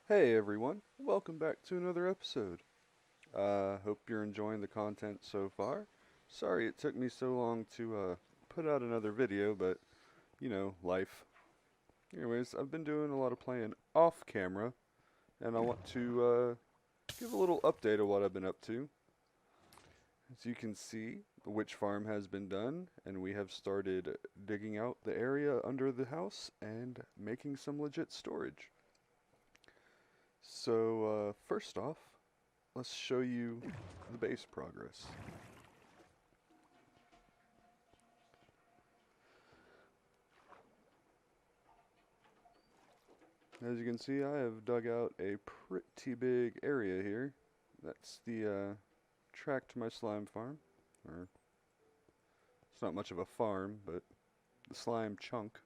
Hey everyone, welcome back to another episode. Hope you're enjoying the content so far. Sorry it took me so long to put out another video, but life. Anyways, I've been doing a lot of playing off camera, and I want to give a little update of what I've been up to. As you can see, the witch farm has been done, and we have started digging out the area under the house and making some legit storage. So, first off, let's show you the base progress. As you can see, I have dug out a pretty big area here. That's the track to my slime farm. Or, it's not much of a farm, but the slime chunk.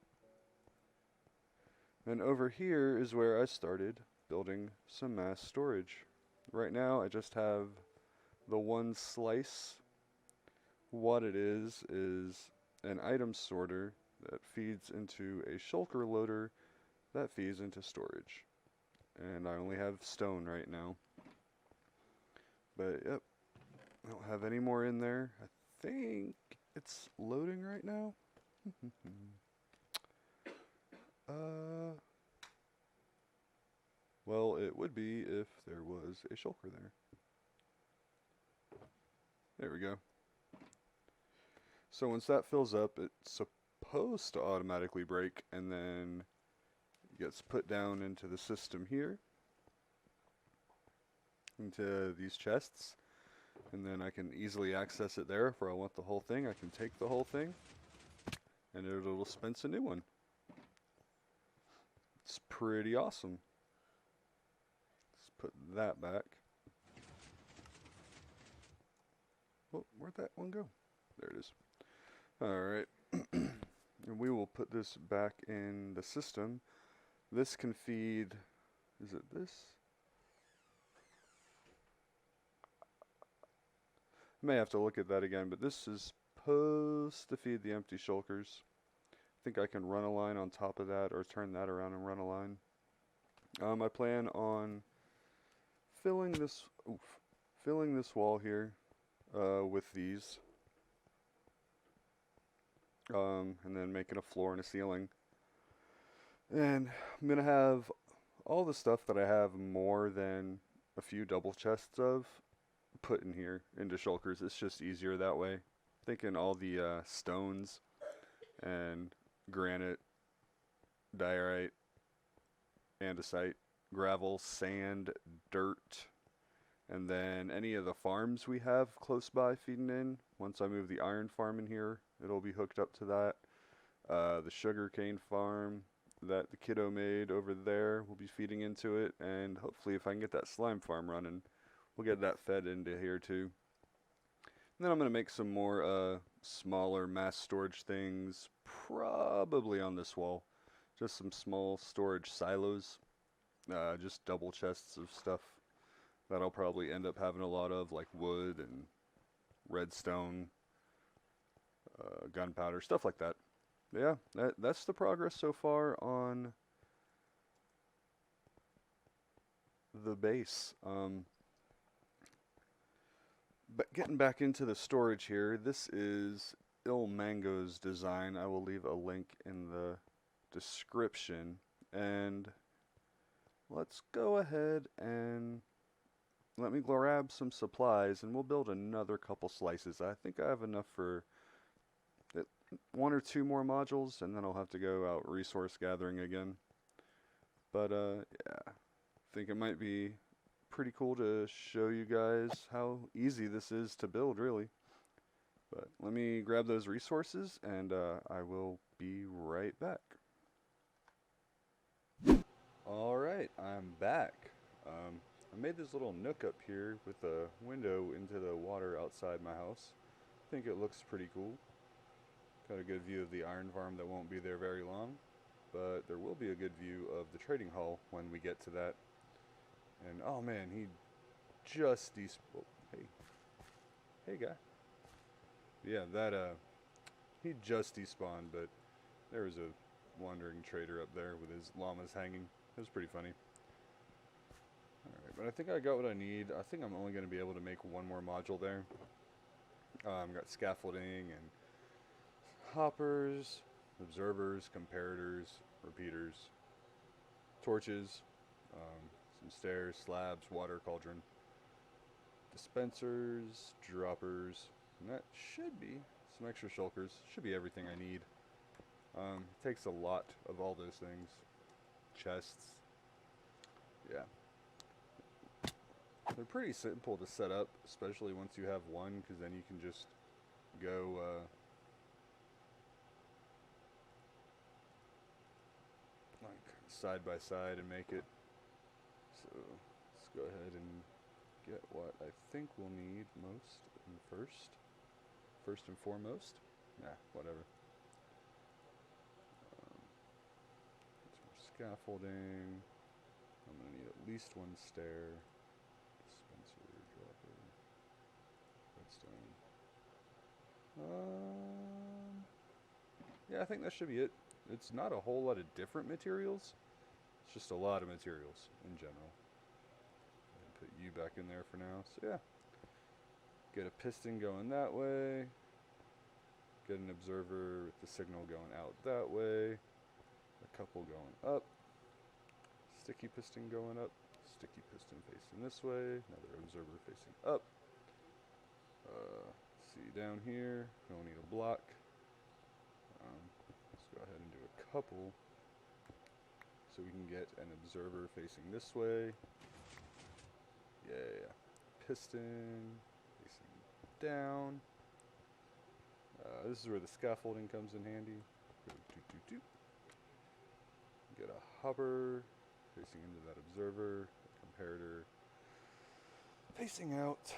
And over here is where I started building some mass storage. Right now, I just have the one slice. What it is an item sorter that feeds into a shulker loader that feeds into storage. And I only have stone right now. But yep, I don't have any more in there. I think it's loading right now. uh, well, it would be if there was a shulker there. There we go. So once that fills up, it's supposed to automatically break and then gets put down into the system here, into these chests, and then I can easily access it there. If I want the whole thing, I can take the whole thing, and it'll dispense a new one. It's pretty awesome. Let's put that back. Oh, where'd that one go? There it is. Alright. And we will put this back in the system. This can feed... Is it this? I may have to look at that again, but this is supposed to feed the empty shulkers. I think I can run a line on top of that or turn that around and run a line. I plan on filling this wall here with these, and then making a floor and a ceiling. And I'm gonna have all the stuff that I have more than a few double chests of put in here into shulkers. It's just easier that way. Thinking all the stones and granite, diorite, andesite, gravel, sand, dirt, and then any of the farms we have close by feeding in. Once I move the iron farm in here, it'll be hooked up to that. The sugarcane farm that the Kiddo made over there will be feeding into it, and hopefully if I can get that slime farm running, we'll get that fed into here too. And then I'm going to make some more smaller mass storage things, probably on this wall. Just some small storage silos, just double chests of stuff that I'll probably end up having a lot of, like wood and redstone, gunpowder, stuff like that. Yeah, that's the progress so far on the base. But getting back into the storage here, this is ilmango's design. I will leave a link in the description. And let's go ahead and let me grab some supplies and we'll build another couple slices. I think I have enough for one or two more modules, and then I'll have to go out resource gathering again. But yeah, I think it might be pretty cool to show you guys how easy this is to build, really. But let me grab those resources, and I will be right back. Alright, I'm back. I made this little nook up here with a window into the water outside my house. I think it looks pretty cool. Got a good view of the iron farm that won't be there very long, but there will be a good view of the trading hall when we get to that. And oh man, he just despawned. Oh, hey guy. Yeah, that he just despawned, but there was a wandering trader up there with his llamas hanging. It was pretty funny. but I think I got what I need. I think I'm only going to be able to make one more module there. Got scaffolding and hoppers, observers, comparators, repeaters, torches, some stairs, slabs, water cauldron, dispensers, droppers, and that should be some extra shulkers. Should be everything I need. It takes a lot of all those things. Chests. Yeah. They're pretty simple to set up, especially once you have one, because then you can just go like side by side and make it. So let's go ahead and get what I think we'll need most and first and foremost. Nah, whatever. Get some more scaffolding. I'm gonna need at least one stair. Dispenser, dropper, redstone. Yeah, I think that should be it. It's not a whole lot of different materials. It's just a lot of materials in general. Put you back in there for now. So yeah, get a piston going that way. Get an observer with the signal going out that way. A couple going up. Sticky piston going up. Sticky piston facing this way. Another observer facing up. See down here, we'll need a block. Let's go ahead and do a couple so we can get an observer facing this way. Yeah. Piston facing down. This is where the scaffolding comes in handy. Get a hopper facing into that observer. A comparator facing out.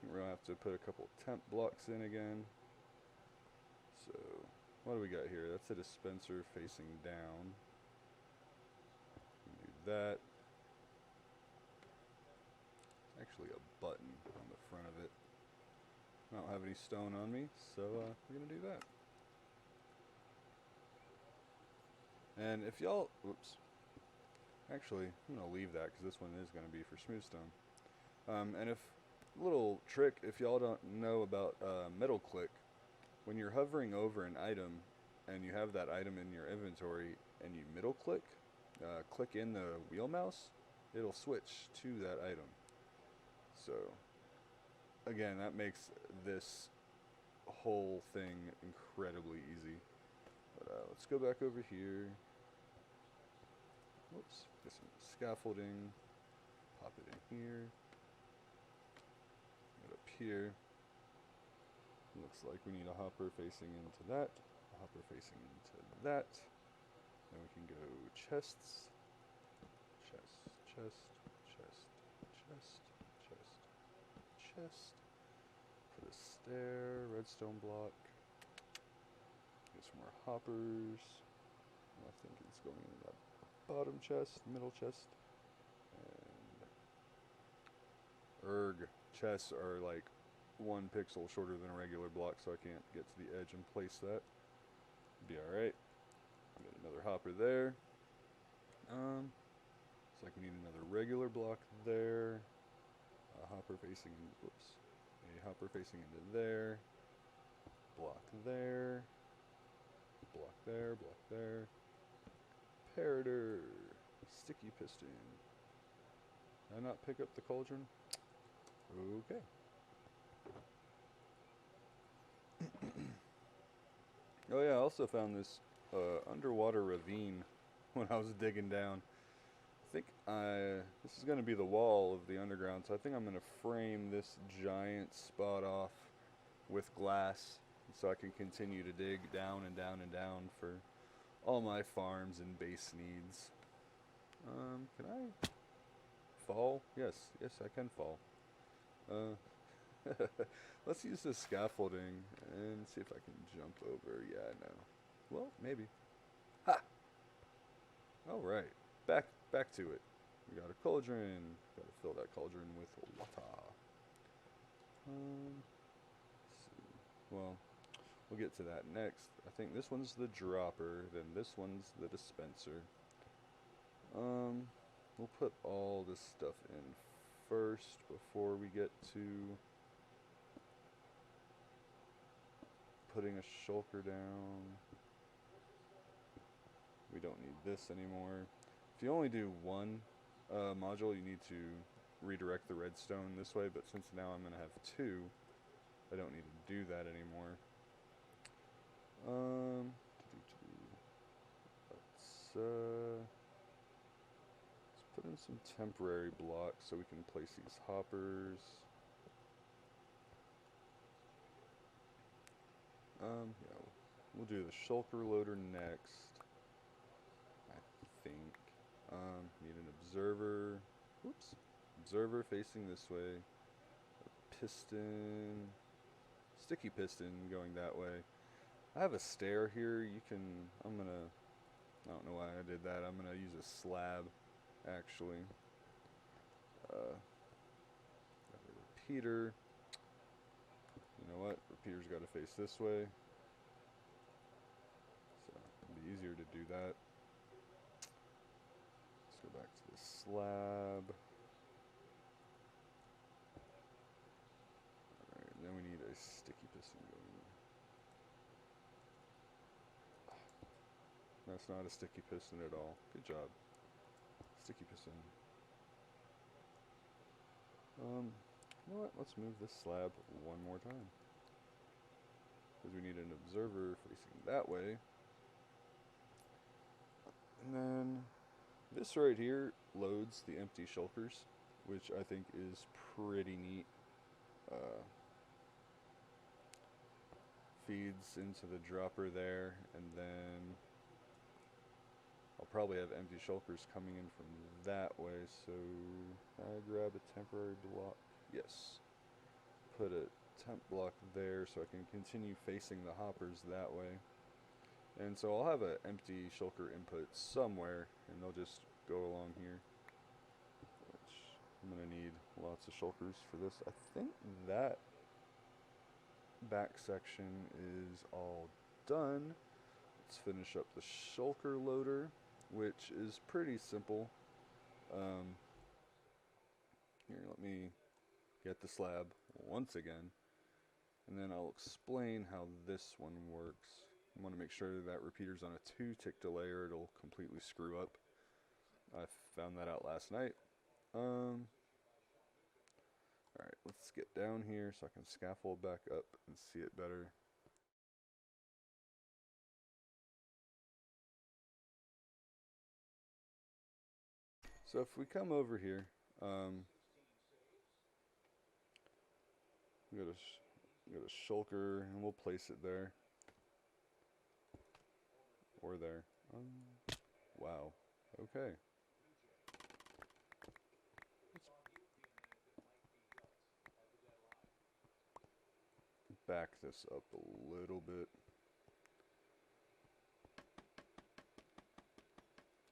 We're going to have to put a couple temp blocks in again. So, what do we got here? That's a dispenser facing down. Do that. Actually a button on the front of it. I don't have any stone on me, so we're going to do that. And if y'all, whoops. Actually, I'm going to leave that because this one is going to be for smooth stone. And if, little trick, if y'all don't know about middle click, when you're hovering over an item and you have that item in your inventory and you middle click, click in the wheel mouse, it'll switch to that item. So, again, that makes this whole thing incredibly easy. But let's go back over here. Whoops, get some scaffolding, pop it in here. Get up here. Looks like we need a hopper facing into that, a hopper facing into that. Then we can go chests, chest, chest, chest, chest, chest, chest. Put a stair, redstone block. Get some more hoppers. I think it's going in that bottom chest, middle chest. And erg, chests are like 1 pixel shorter than a regular block, so I can't get to the edge and place that. Be alright. Got another hopper there. Looks like we need another regular block there. A hopper facing, whoops. A hopper facing into there. Block there. Block there, block there. Comparator. Sticky piston. Did I not pick up the cauldron? Okay. Oh yeah, I also found this underwater ravine when I was digging down. I think this is going to be the wall of the underground, so I think I'm going to frame this giant spot off with glass so I can continue to dig down and down and down for all my farms and base needs. Can I fall? Yes, I can fall. Let's use this scaffolding and see if I can jump over. Yeah, no. Well, maybe. Ha! Alright, back to it. We got a cauldron. Got to fill that cauldron with water. Let's see. Well, we'll get to that next. I think this one's the dropper, then this one's the dispenser. Um, we'll put all this stuff in first before we get to putting a shulker down. We don't need this anymore. If you only do one module, you need to redirect the redstone this way, but since now I'm going to have two, I don't need to do that anymore. Let's put in some temporary blocks so we can place these hoppers. Yeah, we'll do the shulker loader next, I think. Need an observer. Whoops. Observer facing this way. A piston. Sticky piston going that way. I have a stair here. I don't know why I did that. I'm gonna use a slab, actually. Uh, repeater. You know what? Repeater's got to face this way. So it'll be easier to do that. Let's go back to the slab. Alright, then we need a sticky piston going. That's not a sticky piston at all. Good job. Sticky piston. You know what? Let's move this slab one more time. Because we need an observer facing that way. And then this right here loads the empty shulkers, which I think is pretty neat. Feeds into the dropper there, and then I'll probably have empty shulkers coming in from that way, so I grab a temporary block. Yes. Put a temp block there so I can continue facing the hoppers that way. And so I'll have an empty shulker input somewhere, and they'll just go along here. Which I'm going to need lots of shulkers for this. I think that back section is all done. Let's finish up the shulker loader, which is pretty simple. Here, let me get the slab once again, and then I'll explain how this one works. I want to make sure that repeater's on a 2-tick delay or it'll completely screw up. I found that out last night. Alright, let's get down here so I can scaffold back up and see it better. So if we come over here, we got a shulker, and we'll place it there. Or there. Wow. Okay. Let's back this up a little bit.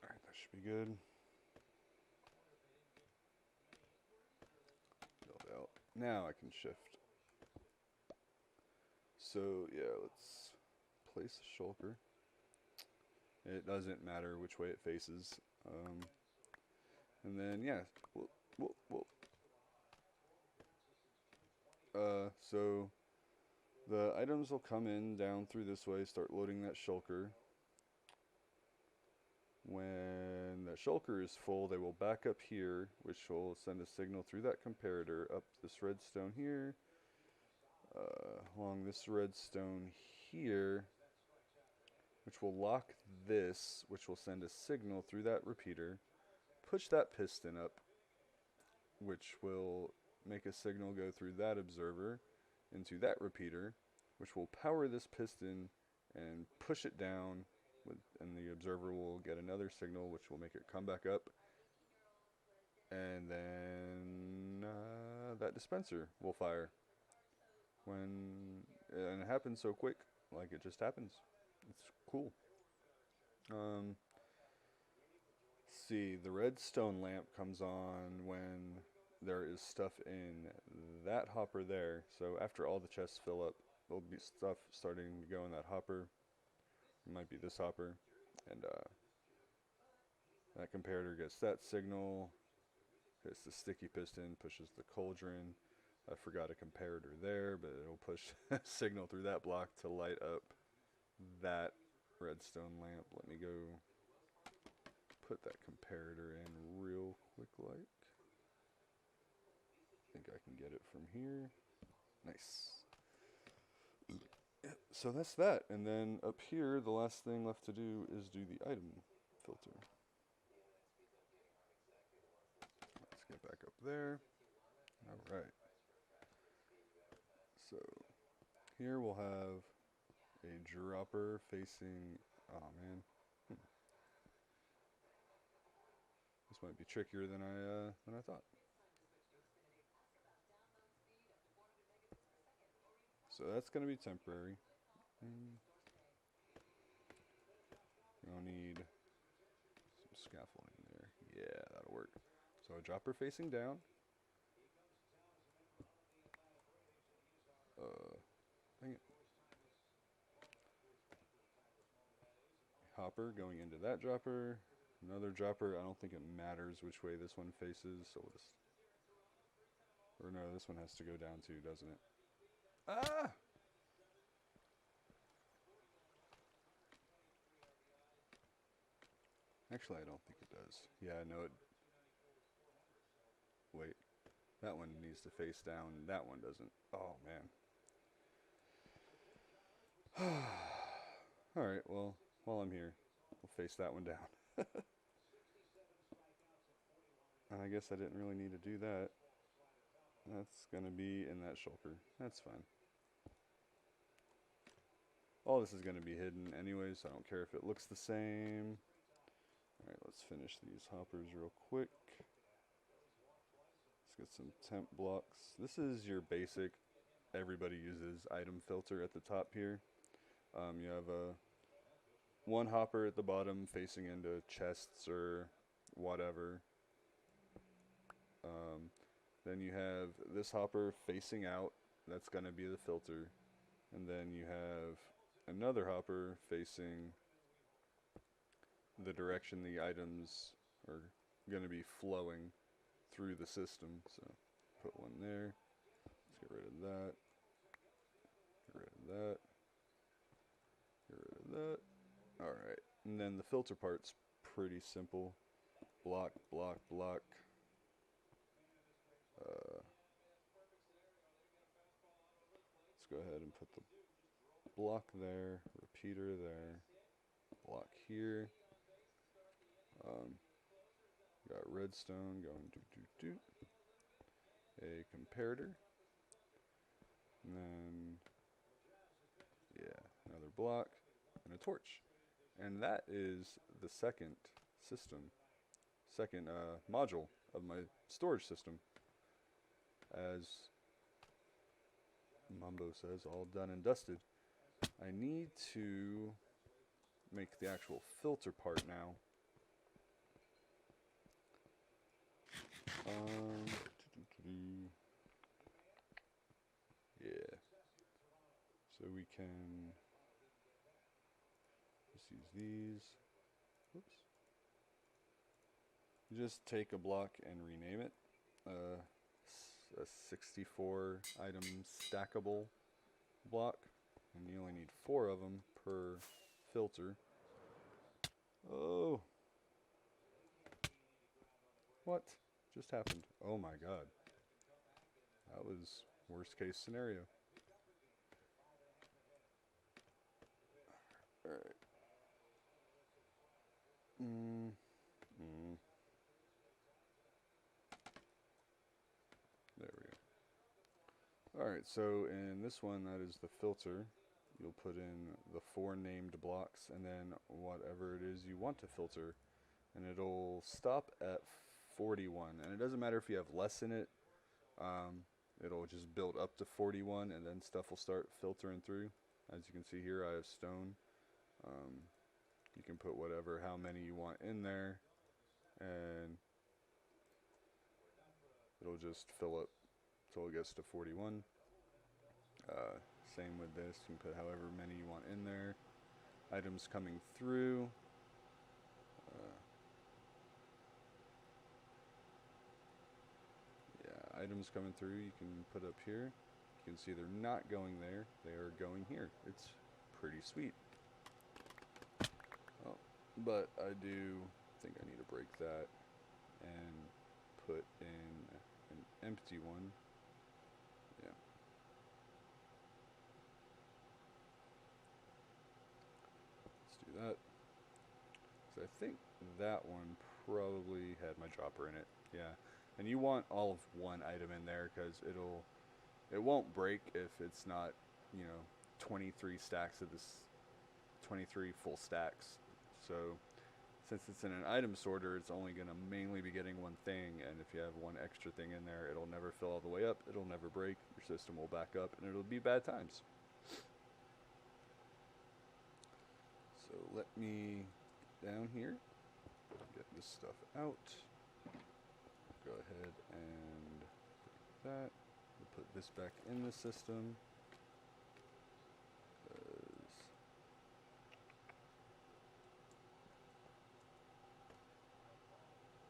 Alright, that should be good. Build out. Now I can shift. So yeah, let's place a shulker. It doesn't matter which way it faces. And then yeah, so the items will come in down through this way, start loading that shulker. When that shulker is full, they will back up here, which will send a signal through that comparator up this redstone here, along this redstone here, which will lock this, which will send a signal through that repeater, push that piston up, which will make a signal go through that observer into that repeater, which will power this piston and push it down, and the observer will get another signal which will make it come back up, and then that dispenser will fire. And it happens so quick, like it just happens. It's cool. See, the redstone lamp comes on when there is stuff in that hopper there. So after all the chests fill up, there'll be stuff starting to go in that hopper. It might be this hopper, and That comparator gets that signal, hits the sticky piston, pushes the cauldron. I forgot a comparator there, but it'll push a signal through that block to light up that redstone lamp. Let me go put that comparator in real quick like. I think I can get it from here. Nice. So that's that. And then up here, the last thing left to do is do the item filter. Let's get back up there. All right. So here we'll have a dropper facing, oh man. This might be trickier than I thought. So that's going to be temporary. You'll need some scaffolding there. Yeah, that'll work. So a dropper facing down. Dang it. Hopper going into that dropper. Another dropper. I don't think it matters which way this one faces, so we'll just... Or no, this one has to go down too, doesn't it? Ah! Actually, I don't think it does. Yeah, no, it... Wait. That one needs to face down. That one doesn't. Oh, man. Alright, well, while I'm here, we'll face that one down. And I guess I didn't really need to do that. That's going to be in that shulker. That's fine. All this is going to be hidden anyway, so I don't care if it looks the same. Alright, let's finish these hoppers real quick. Let's get some temp blocks. This is your basic, everybody uses item filter at the top here. You have one hopper at the bottom facing into chests or whatever. Then you have this hopper facing out. That's going to be the filter. And then you have another hopper facing the direction the items are going to be flowing through the system. So put one there. Let's get rid of that. Get rid of that. Get rid of that. Alright. And then the filter part's pretty simple. Block, block, block. Let's go ahead and put the block there, repeater there, block here. Got redstone going do. A comparator. And then, yeah, another block and a torch. And that is the second module of my storage system. As Mumbo says, all done and dusted. I need to make the actual filter part now. Yeah. So we can just use these. Whoops. Just take a block and rename it. A 64 item stackable block, and you only need 4 of them per filter. Oh, what just happened? Oh my god, that was worst case scenario. All right. There we go. Alright, so in this one, that is the filter. You'll put in the 4 named blocks and then whatever it is you want to filter. And it'll stop at 41. And it doesn't matter if you have less in it. It'll just build up to 41 and then stuff will start filtering through. As you can see here, I have stone. You can put how many you want in there. And it'll just fill up until it gets to 41. Same with this, you can put however many you want in there. Items coming through. items coming through you can put up here. You can see they're not going there, they are going here. It's pretty sweet. Oh, but I do think I need to break that and put in an empty one. Yeah. Let's do that. So I think that one probably had my dropper in it. Yeah. And you want all of one item in there because it won't break if it's not, 23 stacks of this, 23 full stacks. So since it's in an item sorter, it's only going to mainly be getting one thing, and if you have one extra thing in there, it'll never fill all the way up, it'll never break, your system will back up, and it'll be bad times. So let me down here, get this stuff out. Go ahead and break that. We'll put this back in the system.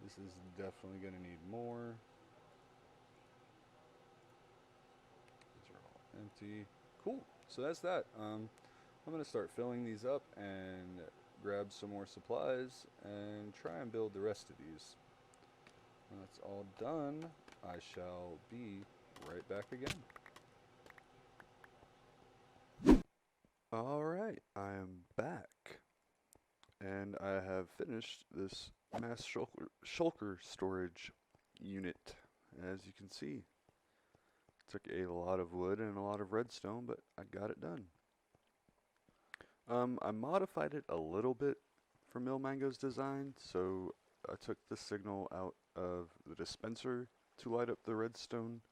This is definitely going to need more. These are all empty. Cool. So that's that. I'm going to start filling these up and grab some more supplies and try and build the rest of these. When that's all done, I shall be right back again. Alright, I am back. And I have finished this mass shulker storage unit. As you can see, it took a lot of wood and a lot of redstone, but I got it done. I modified it a little bit from ilmango's design, so I took the signal out of the dispenser to light up the redstone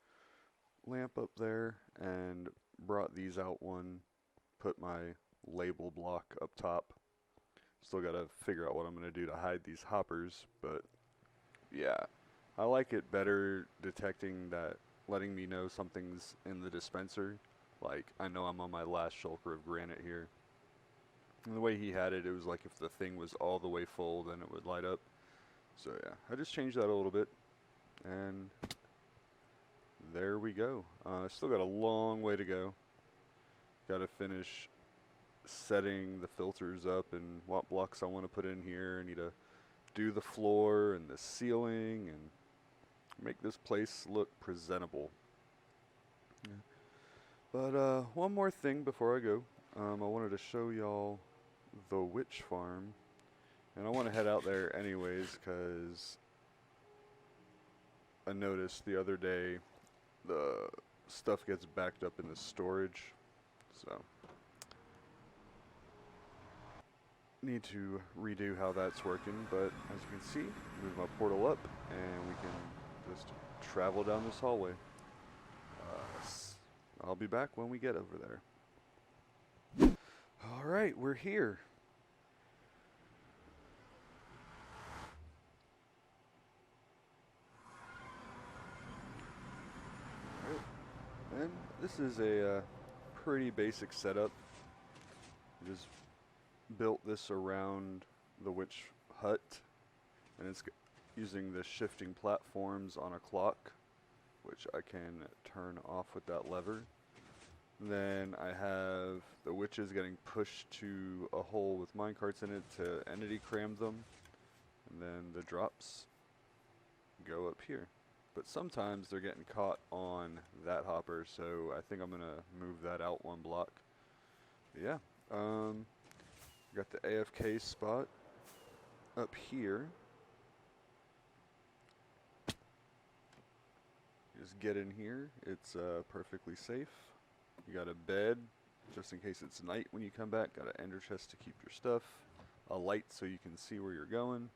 lamp up there and brought these out one, put my label block up top. Still gotta figure out what I'm gonna do to hide these hoppers, but yeah, I like it better detecting that, letting me know something's in the dispenser. Like, I know I'm on my last shulker of granite here. And the way he had it, it was like if the thing was all the way full, then it would light up. So yeah, I just changed that a little bit, and there we go. Still got a long way to go. Gotta finish setting the filters up and what blocks I want to put in here. I need to do the floor and the ceiling and make this place look presentable. Yeah. But one more thing before I go. I wanted to show y'all the witch farm, and I want to head out there anyways because I noticed the other day the stuff gets backed up in the storage, so need to redo how that's working. But as you can see, move my portal up and we can just travel down this hallway. I'll be back when we get over there. Alright, we're here. And this is a pretty basic setup. Just built this around the witch hut, and it's using the shifting platforms on a clock, which I can turn off with that lever. Then I have the witches getting pushed to a hole with minecarts in it to entity cram them, and then the drops go up here. But sometimes they're getting caught on that hopper, so I think I'm gonna move that out one block. But yeah, got the AFK spot up here. Just get in here, it's perfectly safe. You got a bed, just in case it's night when you come back. Got an ender chest to keep your stuff. A light so you can see where you're going.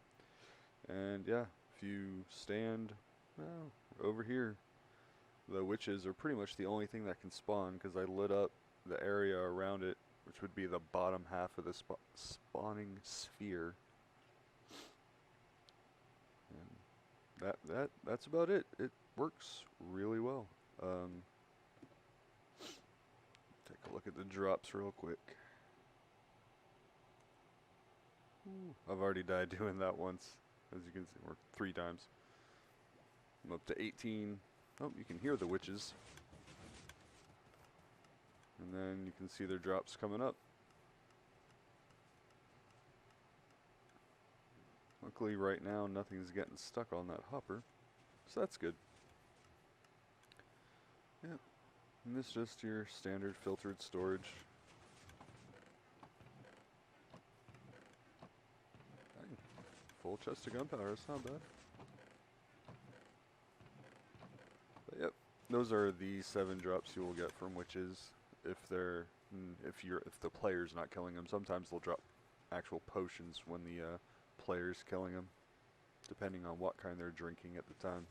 And yeah, if you stand, well, over here, the witches are pretty much the only thing that can spawn because I lit up the area around it, which would be the bottom half of the spawning sphere. And that's about it. It works really well. Take a look at the drops real quick. Ooh, I've already died doing that once, as you can see, or 3 times. I'm up to 18. Oh, you can hear the witches. And then you can see their drops coming up. Luckily right now nothing's getting stuck on that hopper, so that's good. Yep, and this is just your standard filtered storage. Dang, full chest of gunpowder, that's not bad. But yep, those are the 7 drops you will get from witches if the player's not killing them. Sometimes they'll drop actual potions when the player's killing them, depending on what kind they're drinking at the time.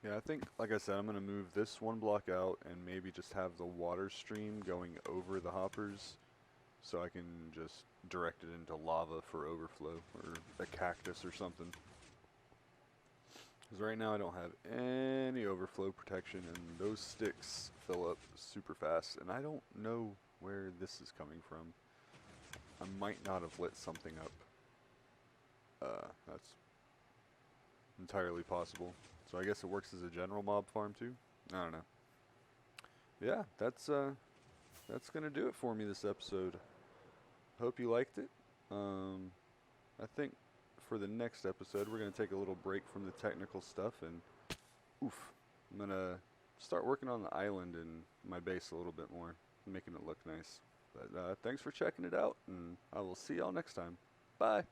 Yeah, I think, like I said, I'm going to move this one block out and maybe just have the water stream going over the hoppers so I can just direct it into lava for overflow, or a cactus or something. Because right now I don't have any overflow protection, and those sticks fill up super fast, and I don't know where this is coming from. I might not have lit something up. That's entirely possible. So I guess it works as a general mob farm too? I don't know. Yeah, that's gonna do it for me this episode. Hope you liked it. I think for the next episode we're gonna take a little break from the technical stuff and I'm gonna start working on the island and my base a little bit more, making it look nice. But thanks for checking it out, and I will see y'all next time. Bye.